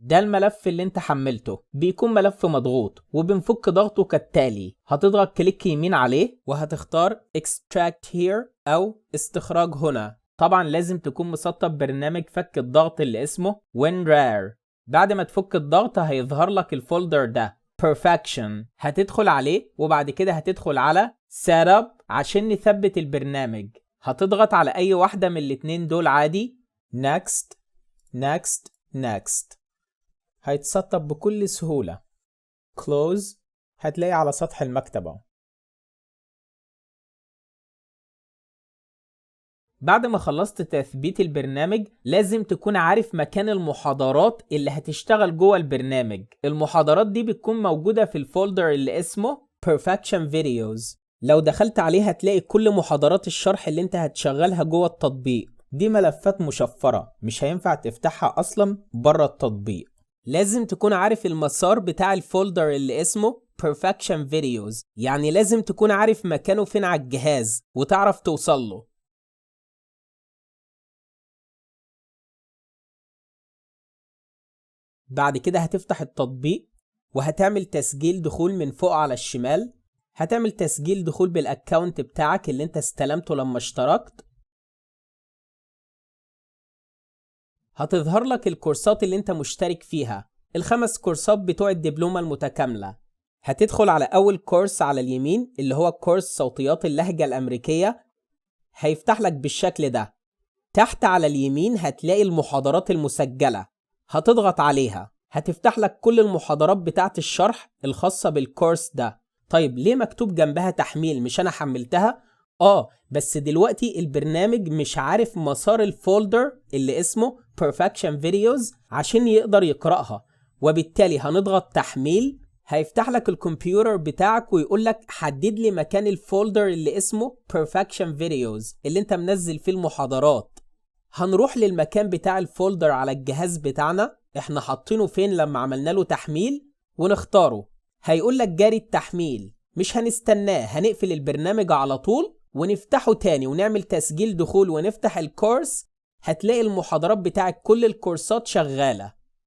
ده الملف اللي انت حملته، بيكون ملف مضغوط وبنفك ضغطه كالتالي. هتضغط كليك يمين عليه وهتختار extract here او استخراج هنا. طبعا لازم تكون مسطب برنامج فك الضغط اللي اسمه WinRAR. بعد ما تفك الضغط هيظهر لك الفولدر ده Perfection، هتدخل عليه وبعد كده هتدخل على Setup عشان نثبت البرنامج. هتضغط على اي واحدة من الاتنين دول عادي. Next Next Next. هيتسطب بكل سهولة. Close. هتلاقي على سطح المكتبة. بعد ما خلصت تثبيت البرنامج لازم تكون عارف مكان المحاضرات اللي هتشتغل جوه البرنامج. المحاضرات دي بتكون موجودة في الفولدر اللي اسمه Perfection Videos. لو دخلت عليه هتلاقي كل محاضرات الشرح اللي انت هتشغلها جوه التطبيق. دي ملفات مشفرة مش هينفع تفتحها اصلا بره التطبيق. لازم تكون عارف المسار بتاع الفولدر اللي اسمه Perfection Videos، يعني لازم تكون عارف مكانه فين على الجهاز وتعرف توصل له. بعد كده هتفتح التطبيق وهتعمل تسجيل دخول من فوق على الشمال. هتعمل تسجيل دخول بالاكاونت بتاعك اللي انت استلمته لما اشتركت. هتظهر لك الكورسات اللي انت مشترك فيها، ال5 كورسات بتوع الدبلومة المتكاملة. هتدخل على اول كورس على اليمين اللي هو كورس صوتيات اللهجة الامريكية. هيفتح لك بالشكل ده. تحت على اليمين هتلاقي المحاضرات المسجلة، هتضغط عليها. هتفتح لك كل المحاضرات بتاعت الشرح الخاصة بالكورس ده. طيب ليه مكتوب جنبها تحميل؟ مش انا حملتها؟ بس دلوقتي البرنامج مش عارف مسار الفولدر اللي اسمه Perfection Videos عشان يقدر يقرأها، وبالتالي هنضغط تحميل. هيفتح لك الكمبيوتر بتاعك ويقول لك حدد لي مكان الفولدر اللي اسمه Perfection Videos اللي انت منزل فيه المحاضرات. هنروح للمكان بتاع الفولدر على الجهاز بتاعنا، احنا حاطينه فين لما عملنا له تحميل، ونختاره. هيقول لك جاري التحميل، مش هنستناه، هنقفل البرنامج على طول ونفتحه تاني ونعمل تسجيل دخول ونفتح الكورس. هتلاقي المحاضرات بتاعت كل الكورسات شغالة.